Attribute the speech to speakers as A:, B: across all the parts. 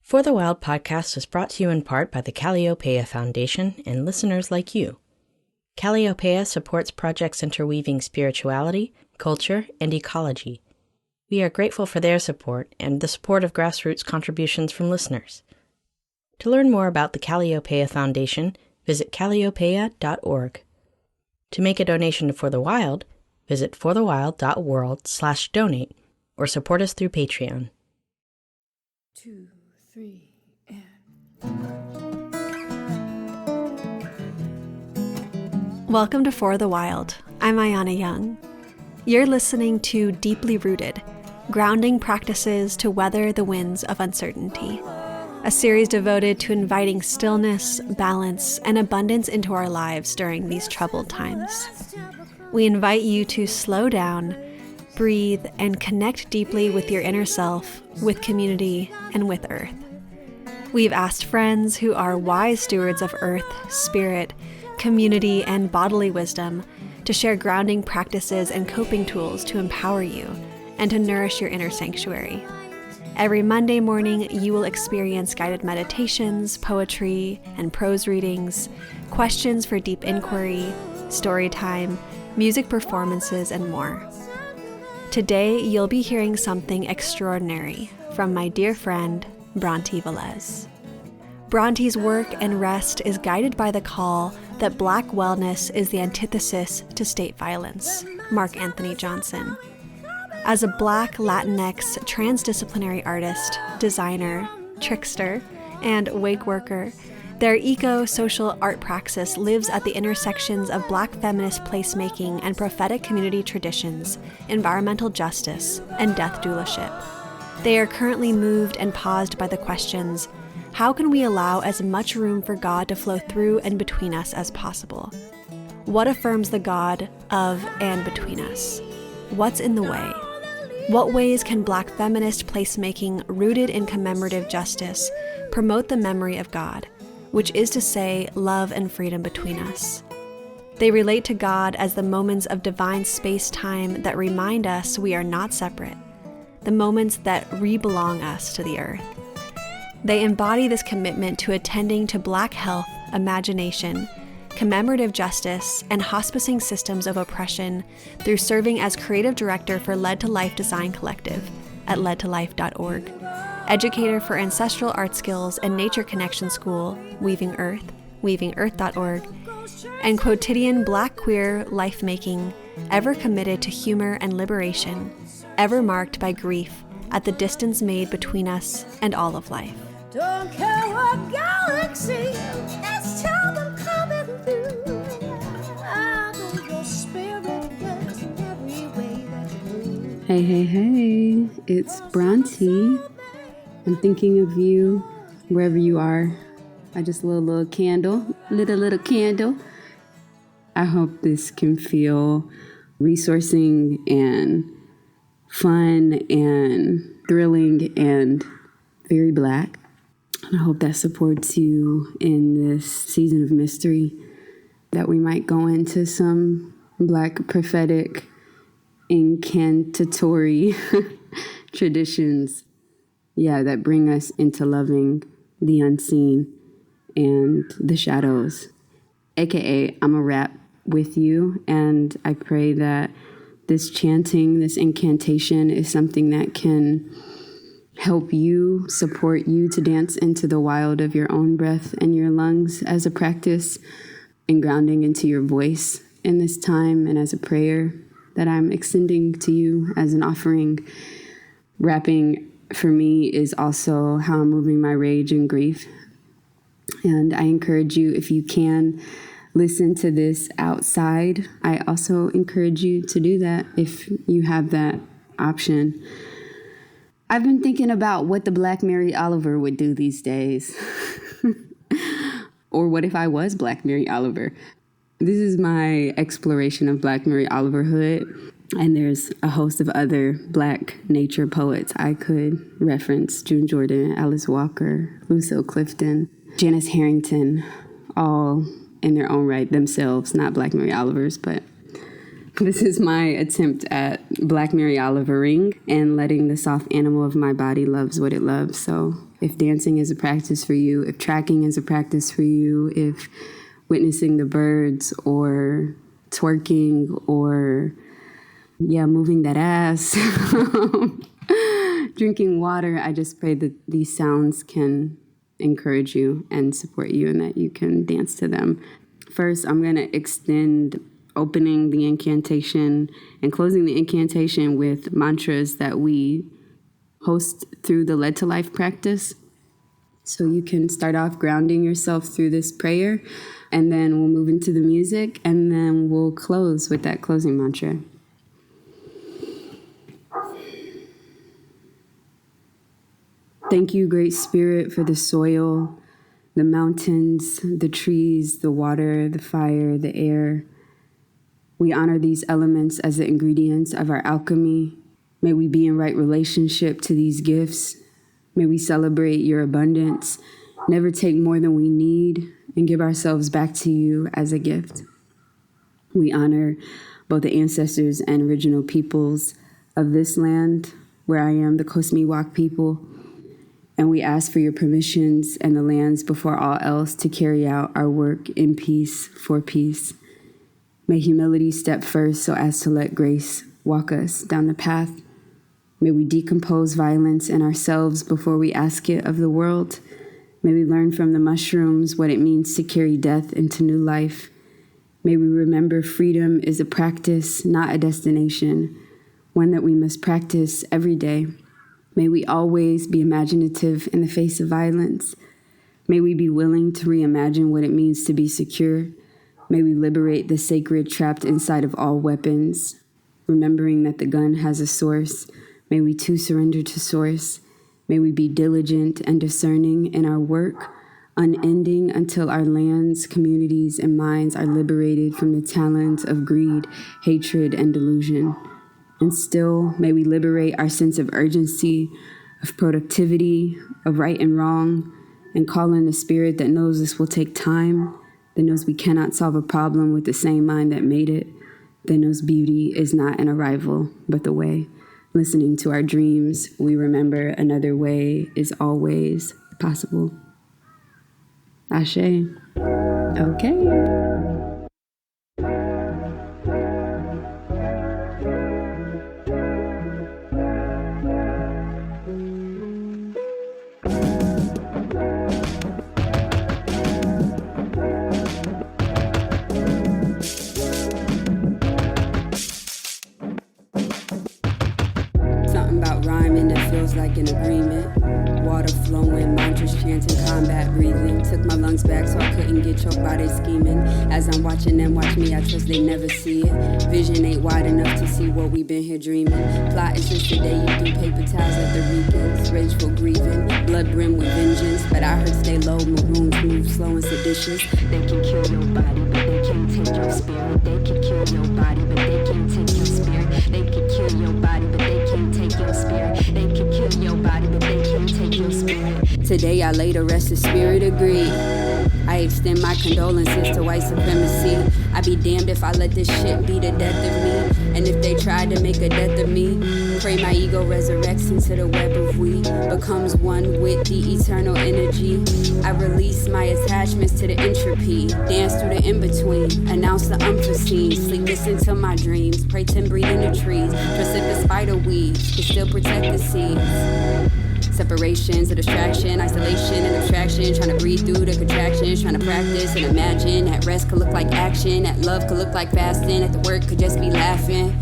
A: For the Wild podcast is brought to you in part by the Calliopeia Foundation and listeners like you. Calliopeia supports projects interweaving spirituality, culture, and ecology. We are grateful for their support and the support of grassroots contributions from listeners. To learn more about the Calliopeia Foundation, visit calliopeia.org. To make a donation to For the Wild, visit forthewild.world/donate or support us through Patreon.
B: 2, 3, and...
C: Welcome to For the Wild. I'm Ayana Young. You're listening to Deeply Rooted, Grounding Practices to Weather the Winds of Uncertainty, a series devoted to inviting stillness, balance, and abundance into our lives during these troubled times. We invite you to slow down, breathe, and connect deeply with your inner self, with community, and with Earth. We've asked friends who are wise stewards of Earth, spirit, community, and bodily wisdom to share grounding practices and coping tools to empower you and to nourish your inner sanctuary. Every Monday morning, you will experience guided meditations, poetry, and prose readings, questions for deep inquiry, story time, music performances, and more. Today, you'll be hearing something extraordinary from my dear friend, brontë velez. Bronte's work and rest is guided by the call that Black wellness is the antithesis to state violence, Mark Anthony Johnson. As a black-latinx transdisciplinary artist, designer, trickster, and wakeworker, their eco-social art praxis lives at the intersections of Black feminist placemaking and prophetic community traditions, environmental justice, and death doulaship. They are currently moved and paused by the questions: how can we allow as much room for God to flow through and between us as possible? What affirms the God of and between us? What's in the way? What ways can Black feminist placemaking rooted in commemorative justice promote the memory of God, which is to say, love and freedom between us? They relate to God as the moments of divine space-time that remind us we are not separate, the moments that re-belong us to the earth. They embody this commitment to attending to Black health, imagination, commemorative justice, and hospicing systems of oppression through serving as creative director for Led to Life Design Collective at ledtolife.org, educator for ancestral art skills and nature connection school, Weaving Earth, weavingearth.org, and quotidian Black queer life-making, ever committed to humor and liberation, ever marked by grief at the distance made between us and all of life.
B: Don't care what galaxy is trouble coming through. I know your spirit gets in every way that you move.
D: Hey, it's brontë. I'm thinking of you wherever you are. I just lit a little candle, little candle. I hope this can feel resourcing and fun and thrilling and very Black. I hope that supports you in this season of mystery, that we might go into some Black prophetic incantatory traditions, that bring us into loving the unseen and the shadows. AKA, I'm a rap with you, and I pray that this chanting, this incantation is something that can help you, support you to dance into the wild of your own breath and your lungs as a practice and grounding into your voice in this time, and as a prayer that I'm extending to you as an offering. Rapping for me is also how I'm moving my rage and grief. And I encourage you, if you can, listen to this outside. I also encourage you to do that if you have that option. I've been thinking about what the Black Mary Oliver would do these days. Or what if I was Black Mary Oliver? This is my exploration of Black Mary Oliverhood. And there's a host of other Black nature poets I could reference: June Jordan, Alice Walker, Lucille Clifton, Janice Harrington, all in their own right themselves, not Black Mary Olivers, but this is my attempt at Black Mary Olivering and letting the soft animal of my body loves what it loves. So if dancing is a practice for you, if tracking is a practice for you, if witnessing the birds or twerking or, moving that ass, drinking water. I just pray that these sounds can encourage you and support you and that you can dance to them. First, I'm going to extend opening the incantation and closing the incantation with mantras that we host through the Led to Life practice. So you can start off grounding yourself through this prayer, and then we'll move into the music, and then we'll close with that closing mantra. Thank you, Great Spirit, for the soil, the mountains, the trees, the water, the fire, the air. We honor these elements as the ingredients of our alchemy. May we be in right relationship to these gifts. May we celebrate your abundance, never take more than we need, and give ourselves back to you as a gift. We honor both the ancestors and original peoples of this land, where I am the Kosmiwak people, and we ask for your permissions and the lands before all else to carry out our work in peace for peace. May humility step first so as to let grace walk us down the path. May we decompose violence in ourselves before we ask it of the world. May we learn from the mushrooms what it means to carry death into new life. May we remember freedom is a practice, not a destination, one that we must practice every day. May we always be imaginative in the face of violence. May we be willing to reimagine what it means to be secure. May we liberate the sacred trapped inside of all weapons, remembering that the gun has a source. May we too surrender to source. May we be diligent and discerning in our work, unending until our lands, communities, and minds are liberated from the talons of greed, hatred, and delusion. And still, may we liberate our sense of urgency, of productivity, of right and wrong, and call in a spirit that knows this will take time, that knows we cannot solve a problem with the same mind that made it, that knows beauty is not an arrival, but the way. Listening to our dreams, we remember another way is always possible. Ashe. Okay. Like an agreement, water flowing, mantras chanting, combat breathing. Took my lungs back so I couldn't get choked by they scheming. As I'm watching them watch me, I trust they never see it. Vision ain't wide enough to see what we've been here dreaming. Plotting since the day you threw paper towels at the Ricans. Rageful grieving, blood brimmed with vengeance. But I heard stay low, maroons move slow and seditious. They can kill your body, but they can't take your spirit. They can kill your body, but they can't take your spirit. They can kill your body, but they can't take your spirit. They can kill your body, but they can't take your spirit. Today I lay to rest the spirit of greed. I extend my condolences to white supremacy. I be damned if I let this shit be the death of me. And if they try to make a death of me, pray my ego resurrects into the web of we. Becomes one with the eternal energy. I release my attachments to the entropy. Dance through the in-between. Announce the unforeseen. Sleepless until my dreams. Pray to breathe in the trees. Trust if the spider weeds can still protect the seeds. Separations, a distraction, isolation, and abstraction. Trying to breathe through the contractions. Trying to practice and imagine. That rest could look like action. That love could look like fasting. That the work could just be laughing.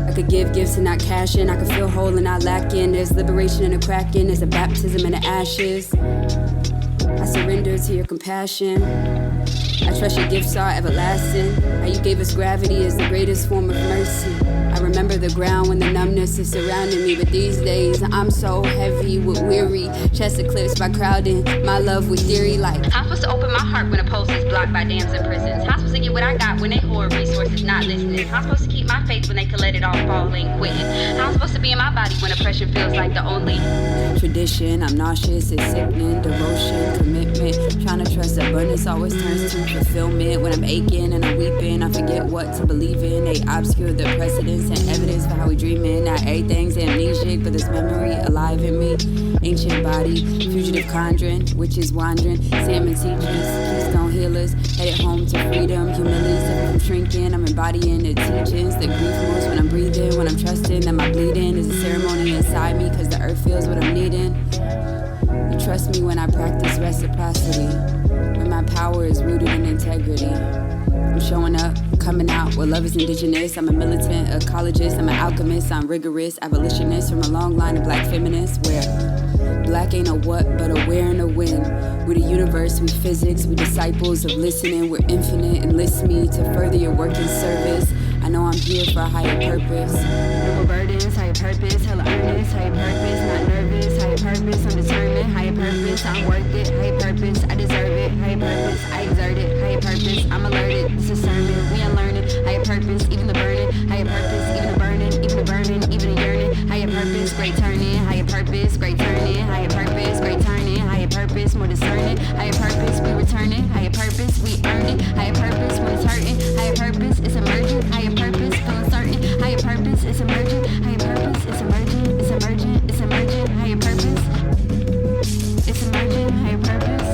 D: I could give gifts and not cash in. I could feel whole and not lacking. There's liberation in the cracking. There's a baptism in the ashes. I surrender to your compassion. I trust your gifts are everlasting. How you gave us gravity is the greatest form of mercy. I remember the ground when the numbness is surrounding me, but these days I'm so heavy with weary. Chest eclipsed by crowding my love with theory. Like, I'm supposed to open my heart when a post is blocked by dams and prisons. I'm supposed to get what I got when they hoard resources not listening. I'm supposed to keep my faith when they could let it all fall and quitting. I'm supposed to be in my body when oppression feels like the only tradition. I'm nauseous, it's sickening, devotion, commitment. Trying to trust abundance always turns to fulfillment. When I'm aching and I'm weeping, I forget what to believe in. They obscure the precedents and Evidence for how we dreaming. Not everything's amnesic, but this memory alive in me. Ancient body, fugitive conjuring, witches wandering, salmon teachers, keystone healers, headed home to freedom. Humility, separate from shrinking. I'm embodying the teachings that grief moves when I'm breathing, when I'm trusting that my bleeding is a ceremony inside me, cause the earth feels what I'm needing. You trust me when I practice reciprocity, when my power is rooted in integrity. I'm showing up, coming out where love is indigenous. I'm a militant ecologist, I'm an alchemist, I'm rigorous abolitionist from a long line of black feminists where black ain't a what but a where and a when. We're the universe, we physics, we disciples of listening. We're infinite, enlist me to further your work in service. I know I'm here for a higher purpose. No more burdens, higher purpose, hella earnest, higher purpose, not nervous, higher purpose, I'm determined, higher purpose, I'm worth it, higher purpose, I deserve it, higher purpose, I exert it, higher purpose, I'm alerted, this is sermon, we unlearning, higher purpose, even the burning, higher purpose, even the burning, even the burning, even the yearning, higher purpose, great turning, higher purpose, great turning, higher purpose, great turning, higher purpose, more discerning, higher purpose, we returning, higher purpose, we earned it, higher purpose, when it's hurting, higher purpose, it's emerging, higher purpose, feeling certain, higher purpose, it's emerging, higher purpose, it's emerging, it's emerging, it's emerging, higher purpose, it's emerging, higher purpose.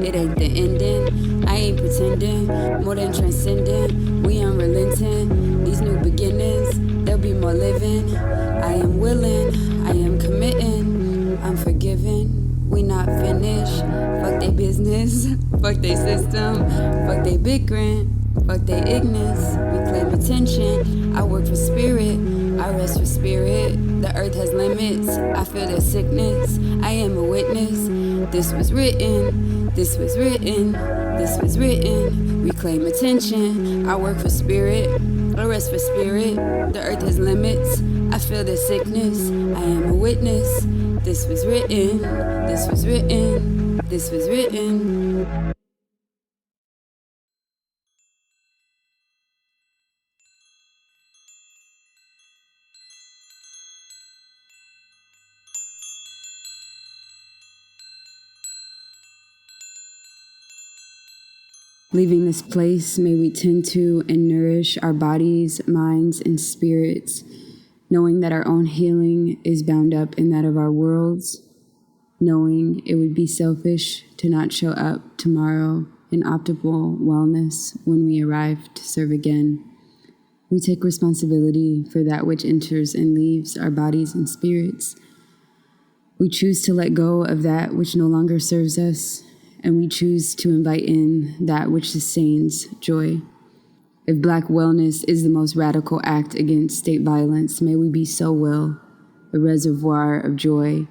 D: It ain't the ending, I ain't pretending, more than transcending, we unrelenting, these new beginnings, there'll be more living, I am willing, I am committing, I'm forgiving, we not finished, fuck they business, fuck they system, fuck they bickering, fuck they ignorance, we claim attention, I work for spirit, I rest for spirit, the earth has limits, I feel their sickness, I am a witness, this was written, this was written, this was written, we claim attention, I work for spirit, I rest for spirit, the earth has limits, I feel their sickness, I am a witness, this was written, this was written, this was written. Leaving this place, may we tend to and nourish our bodies, minds, and spirits, knowing that our own healing is bound up in that of our worlds, knowing it would be selfish to not show up tomorrow in optimal wellness when we arrive to serve again. We take responsibility for that which enters and leaves our bodies and spirits. We choose to let go of that which no longer serves us, and we choose to invite in that which sustains joy. If Black wellness is the most radical act against state violence, may we be so well, a reservoir of joy.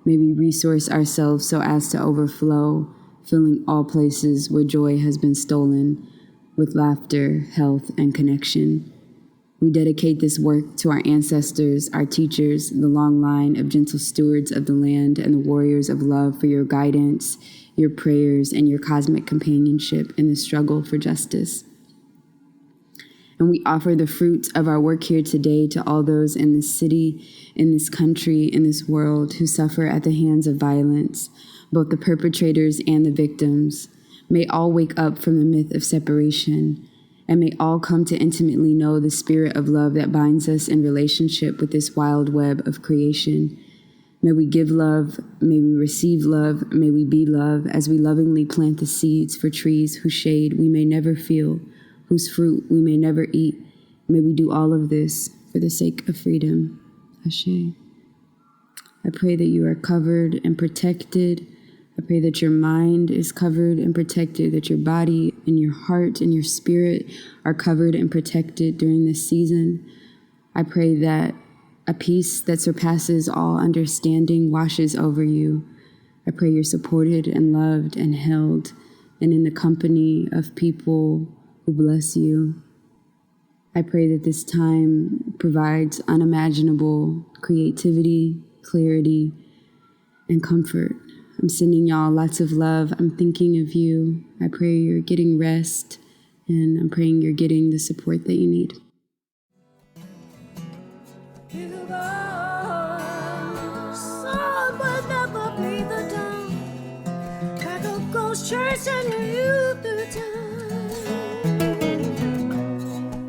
D: May we resource ourselves so as to overflow, filling all places where joy has been stolen with laughter, health, and connection. We dedicate this work to our ancestors, our teachers, the long line of gentle stewards of the land, and the warriors of love for your guidance, your prayers, and your cosmic companionship in the struggle for justice. And we offer the fruits of our work here today to all those in this city, in this country, in this world who suffer at the hands of violence, both the perpetrators and the victims. May all wake up from the myth of separation, and may all come to intimately know the spirit of love that binds us in relationship with this wild web of creation. May we give love, may we receive love, may we be love as we lovingly plant the seeds for trees whose shade we may never feel, whose fruit we may never eat. May we do all of this for the sake of freedom. Ashe. I pray that you are covered and protected. I pray that your mind is covered and protected, that your body and your heart and your spirit are covered and protected during this season. I pray that a peace that surpasses all understanding washes over you. I pray you're supported and loved and held and in the company of people who bless you. I pray that this time provides unimaginable creativity, clarity, and comfort. I'm sending y'all lots of love. I'm thinking of you. I pray you're getting rest, and I'm praying you're getting the support that you need.
B: Sun will never be the dawn. Like a ghost chasing you through time.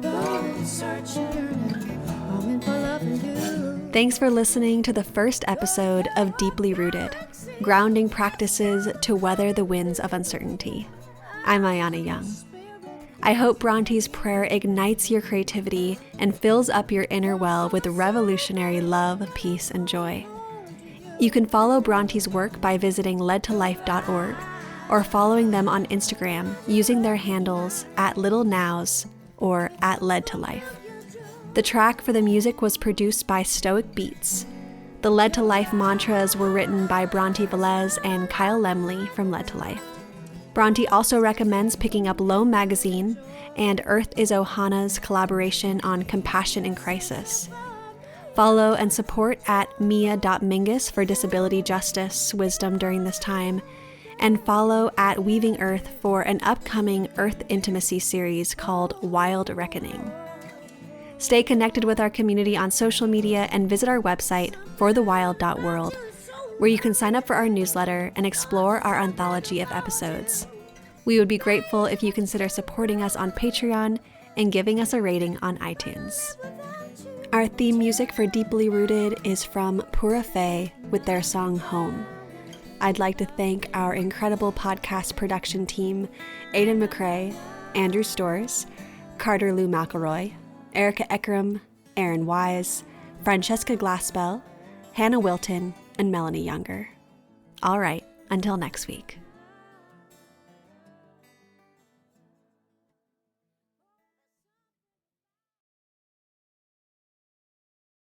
B: The
C: Thanks for listening to the first episode of Deeply Rooted, Grounding Practices to Weather the Winds of Uncertainty. I'm Ayana Young. I hope Bronte's prayer ignites your creativity and fills up your inner well with revolutionary love, peace, and joy. You can follow Bronte's work by visiting ledtolife.org or following them on Instagram using their handles @littlenows or @ledtolife. The track for the music was produced by Stoic Beats. The Led to Life mantras were written by Brontë Velez and Kyle Lemley from Led to Life. Brontë also recommends picking up Loam Magazine and Earth is Ohana's collaboration on compassion in crisis. Follow and support at mia.mingus for disability justice wisdom during this time, and follow at Weaving Earth for an upcoming Earth intimacy series called Wild Reckoning. Stay connected with our community on social media and visit our website, forthewild.world, where you can sign up for our newsletter and explore our anthology of episodes. We would be grateful if you consider supporting us on Patreon and giving us a rating on iTunes. Our theme music for Deeply Rooted is from Pura Fé with their song Home. I'd like to thank our incredible podcast production team, Aidan McCrae, Andrew Storrs, Carter Lou McElroy, Erica Eckram, Aaron Wise, Francesca Glassbell, Hannah Wilton, and Melanie Younger. All right, until next week.